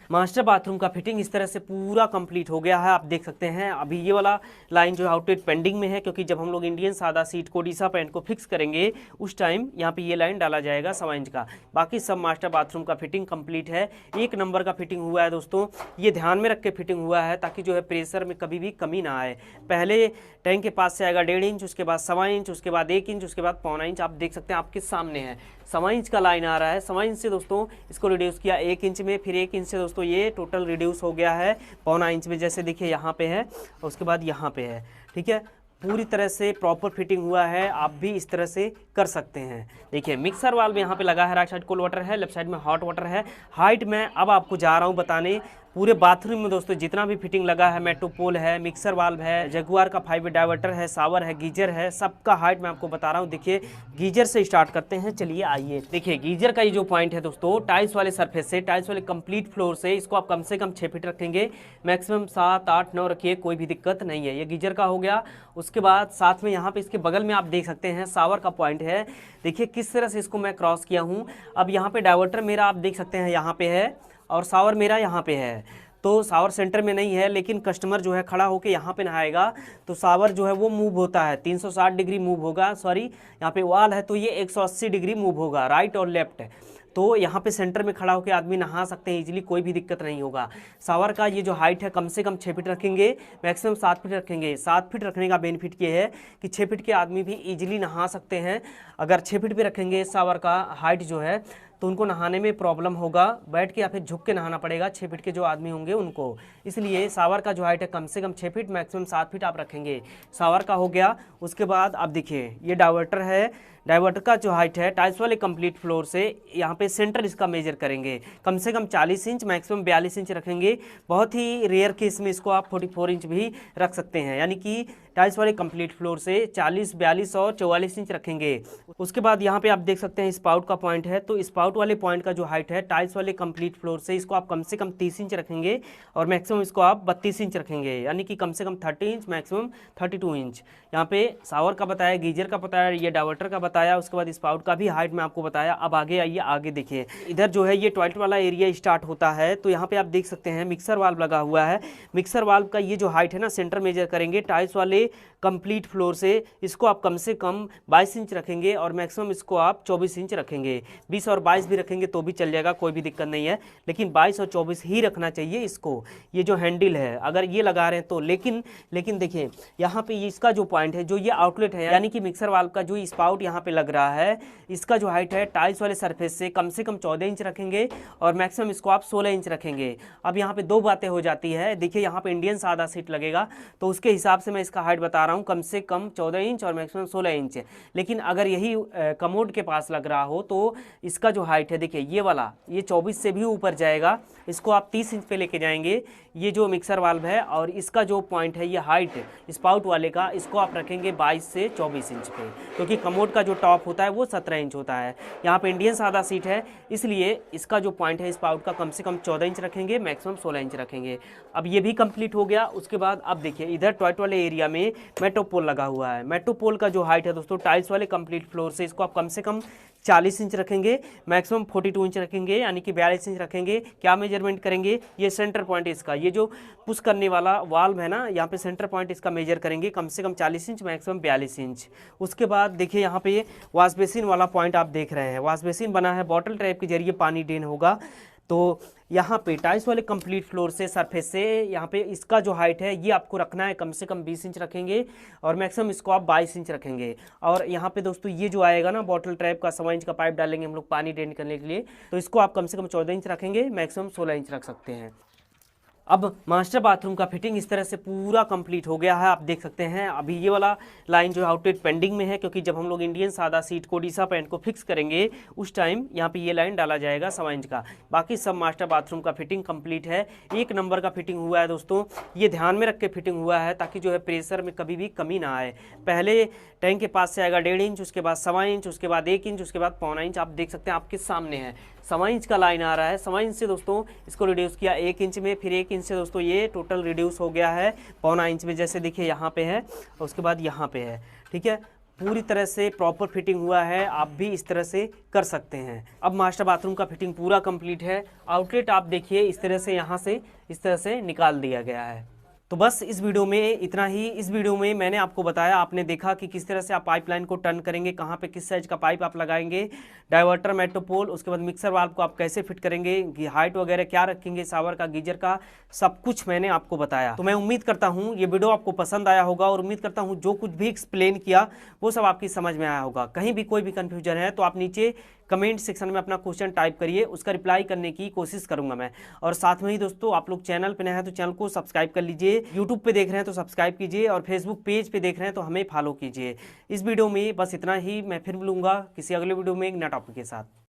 Master bathroom का fitting इस तरह से पूरा कंप्लीट हो गया है। आप देख सकते हैं अभी ये वाला लाइन जो है आउटलेट पेंडिंग में है, क्योंकि जब हम लोग इंडियन सादा सीट को डीसा पैंट को फिक्स करेंगे उस टाइम यहाँ पे ये लाइन डाला जाएगा 1.25 इंच का। बाकी सब मास्टर बाथरूम का फिटिंग कंप्लीट है। एक नंबर का फिटिंग हुआ है दोस्तों, ये ध्यान में रख के फिटिंग हुआ है ताकि जो है प्रेशर में कभी भी कमी ना आए। पहले टैंक के पास से आएगा 1.5 इंच, उसके बाद 1.25 इंच, उसके बाद 1 इंच, उसके बाद 1.25 इंच। आप देख सकते हैं आपके सामने है 1.25 इंच का लाइन आ रहा है। 1.25 इंच से दोस्तों इसको रिड्यूस किया 1 इंच में, फिर 1 इंच से दोस्तों ये टोटल रिड्यूस हो गया है 1.25 इंच में। जैसे देखिए यहाँ पे है और उसके बाद यहाँ पे है, ठीक है। पूरी तरह से प्रॉपर फिटिंग हुआ है। आप भी इस तरह से कर सकते हैं। देखिए मिक्सर वाल्व यहाँ पे लगा है, राइट साइड कोल्ड वाटर है, लेफ्ट साइड में हॉट वाटर है। हाइट में अब आपको जा रहा हूँ बताने। पूरे बाथरूम में दोस्तों जितना भी फिटिंग लगा है, मेट्रोपोल है, मिक्सर वाल्व है, जगुआर का 5 वे डाइवर्टर है, शावर है, गीजर है, सबका हाइट मैं आपको बता रहा हूँ। देखिए गीजर से स्टार्ट करते हैं, चलिए आइए। देखिए गीजर का ये जो पॉइंट है दोस्तों, टाइल्स वाले सरफेस से, टाइल्स वाले कंप्लीट फ्लोर से इसको आप कम से कम 6 फीट रखेंगे, मैक्सिमम 7, 8, 9 रखिए, कोई भी दिक्कत नहीं है। ये गीजर का हो गया। उसके बाद साथ में यहाँ पे इसके बगल में आप देख सकते हैं शावर का पॉइंट है। देखिए किस तरह से इसको मैं क्रॉस किया हूँ। अब यहाँ पे डाइवर्टर मेरा आप देख सकते हैं यहाँ पे है और शावर मेरा यहाँ पे है। तो शावर सेंटर में नहीं है, लेकिन कस्टमर जो है खड़ा होकर यहाँ पे नहाएगा तो शावर जो है वो मूव होता है, 360 डिग्री मूव होगा। सॉरी, यहाँ पे वॉल है तो ये 180 डिग्री मूव होगा, राइट और लेफ्ट। तो यहाँ पे सेंटर में खड़ा होकर आदमी नहा सकते हैं इजीली, कोई भी दिक्कत नहीं होगा। शावर का ये जो हाइट है कम से कम 6 फीट रखेंगे, मैक्सिमम 7 फीट रखेंगे। 7 फीट रखने का बेनिफिट ये है कि 6 फीट के आदमी भी इजीली नहा सकते हैं। अगर 6 फीट पे रखेंगे शावर का हाइट जो है तो उनको नहाने में प्रॉब्लम होगा, बैठ के या फिर झुक के नहाना पड़ेगा 6 फीट के जो आदमी होंगे उनको। इसलिए शावर का जो हाइट है कम से कम 6 फीट, मैक्सिमम 7 फीट आप रखेंगे। शावर का हो गया। उसके बाद आप देखिए ये डाइवर्टर है, डाइवर्टर का जो हाइट है टाइल्स वाले कंप्लीट फ्लोर से यहाँ पे सेंटर इसका मेजर करेंगे, कम से कम 40 इंच, मैक्सिमम 42 इंच रखेंगे। बहुत ही रेयर केस में इसको आप 44 इंच भी रख सकते हैं, यानी कि टाइल्स वाले कंप्लीट फ्लोर से 40, 42 और 44 इंच रखेंगे। उसके बाद यहाँ पे आप देख सकते हैं स्पाउट का पॉइंट है, तो स्पाउट वाले पॉइंट का जो हाइट है टाइल्स वाले कंप्लीट फ्लोर से इसको आप कम से कम 30 इंच रखेंगे और मैक्सिमम इसको आप 32 इंच रखेंगे, यानी कि कम से कम 30 इंच, मैक्सिमम 32 इंच। यहाँ पे शावर का बताया, गीजर का बताया, ये डाइवर्टर का बताया, उसके बाद स्पाउट का भी हाइट मैं आपको बताया। अब आगे आइए, आगे देखिए इधर जो है ये टॉयलेट वाला एरिया स्टार्ट होता है। तो यहाँ पे आप देख सकते हैं मिक्सर वाल्व लगा हुआ है। मिक्सर वाल्व का ये जो हाइट है ना सेंटर मेजर करेंगे टाइल्स वाले कंप्लीट फ्लोर से, इसको आप कम से कम 22 इंच रखेंगे और मैक्सिमम इसको आप 24 इंच रखेंगे। 20 और 22 भी रखेंगे तो भी चल जाएगा, कोई भी दिक्कत नहीं है, लेकिन 22 और 24 ही रखना चाहिए इसको। ये जो हैंडल है अगर ये लगा रहे हैं तो, लेकिन देखिए यहाँ पे इसका जो पॉइंट है, जो ये आउटलेट है, यानी कि मिक्सर वाल्व का जो स्पाउट यहाँ पे लग रहा है, इसका जो हाइट है टाइल्स वाले सरफेस से कम 14 इंच रखेंगे और मैक्सिमम इसको आप 16 इंच रखेंगे। अब यहाँ पे दो बातें हो जाती है। देखिए यहाँ पे इंडियन सादा सीट लगेगा तो उसके हिसाब से मैं इसका हाइट बता रहा हूँ, कम से कम 14 इंच और मैक्सिमम 16 इंच। लेकिन अगर यही कमोड के पास लग रहा हो तो इसका जो हाइट है देखिए ये वाला, ये 24 से भी ऊपर जाएगा, इसको आप 30 इंच पे लेके जाएंगे। ये जो मिक्सर वाल्व है और इसका जो पॉइंट है ये हाइट स्पाउट वाले का, इसको आप रखेंगे 22 से 24 इंच पे, क्योंकि कमोड का जो टॉप होता है वो 17 इंच होता है। यहाँ पे इंडियन सादा सीट है इसलिए इसका जो पॉइंट है स्पाउट का कम से कम 14 इंच रखेंगे, मैक्सिमम 16 इंच रखेंगे। अब ये भी कंप्लीट हो गया। उसके बाद अब देखिए इधर टॉयलेट वाले एरिया में मेट्रोपोल लगा हुआ है। मेट्रोपोल का जो हाइट है दोस्तों टाइल्स वाले कंप्लीट फ्लोर से, इसको आप कम से कम 40 इंच रखेंगे, मैक्सिमम 42 इंच रखेंगे, यानी कि 42 इंच रखेंगे। क्या मेजरमेंट करेंगे, ये सेंटर पॉइंट इसका, ये जो पुश करने वाला वाल्व है ना, यहाँ पे सेंटर पॉइंट इसका मेजर करेंगे, कम से कम 40 इंच, मैक्सिमम 42 इंच। उसके बाद देखिए यहाँ पे ये वॉश बेसिन वाला पॉइंट आप देख रहे हैं, वॉश बेसिन बना है, बॉटल टाइप के जरिए पानी ड्रेन होगा। तो यहाँ पे टाइल्स वाले कंप्लीट फ्लोर से, सरफेस से, यहाँ पे इसका जो हाइट है ये आपको रखना है, कम से कम 20 इंच रखेंगे और मैक्सिमम इसको आप 22 इंच रखेंगे। और यहाँ पे दोस्तों ये जो आएगा ना बॉटल ट्रैप का 1.25 इंच का पाइप डालेंगे हम लोग पानी ड्रेन करने के लिए, तो इसको आप कम से कम 14 इंच रखेंगे, मैक्सिमम 16 इंच रख सकते हैं। अब मास्टर बाथरूम का फिटिंग इस तरह से पूरा कंप्लीट हो गया है। आप देख सकते हैं अभी ये वाला लाइन जो है आउटलेट पेंडिंग में है, क्योंकि जब हम लोग इंडियन सादा सीट को डीसा पैंट को फिक्स करेंगे उस टाइम यहाँ पे ये लाइन डाला जाएगा 1.25 इंच का। बाकी सब मास्टर बाथरूम का फिटिंग कंप्लीट है। एक नंबर का फिटिंग हुआ है दोस्तों, ये ध्यान में रख के फिटिंग हुआ है ताकि जो है प्रेशर में कभी भी कमी ना आए। पहले टैंक के पास से आएगा 1.5 इंच, उसके बाद 1.25 इंच, उसके बाद 1 इंच, उसके बाद 1.25 इंच। आप देख सकते हैं आपके सामने है 1.25 इंच का लाइन आ रहा है। 1.25 इंच से दोस्तों इसको रिड्यूस किया 1 इंच में, फिर 1 इंच से दोस्तों ये टोटल रिड्यूस हो गया है 1.25 इंच में। जैसे देखिए यहाँ पे है और उसके बाद यहाँ पे है, ठीक है। पूरी तरह से प्रॉपर फिटिंग हुआ है, आप भी इस तरह से कर सकते हैं। अब मास्टर बाथरूम का फिटिंग पूरा कंप्लीट है। आउटलेट आप देखिए इस तरह से यहाँ से इस तरह से निकाल दिया गया है। तो बस इस वीडियो में इतना ही। इस वीडियो में मैंने आपको बताया, आपने देखा कि किस तरह से आप पाइपलाइन को टर्न करेंगे, कहाँ पे किस साइज का पाइप आप लगाएंगे, डाइवर्टर, मेट्रोपोल, उसके बाद मिक्सर वाल्व को आप कैसे फिट करेंगे, हाइट वगैरह क्या रखेंगे, शावर का, गीजर का, सब कुछ मैंने आपको बताया। तो मैं उम्मीद करता हूँ ये वीडियो आपको पसंद आया होगा और उम्मीद करता हूँ जो कुछ भी एक्सप्लेन किया वो सब आपकी समझ में आया होगा। कहीं भी कोई भी कन्फ्यूजन है तो आप नीचे कमेंट सेक्शन में अपना क्वेश्चन टाइप करिए, उसका रिप्लाई करने की कोशिश करूंगा मैं। और साथ में ही दोस्तों, आप लोग चैनल पे नए हैं तो चैनल को सब्सक्राइब कर लीजिए, यूट्यूब पे देख रहे हैं तो सब्सक्राइब कीजिए और फेसबुक पेज पे देख रहे हैं तो हमें फॉलो कीजिए। इस वीडियो में बस इतना ही। मैं फिर मिलूंगा किसी अगले वीडियो में एक नया टॉपिक के साथ।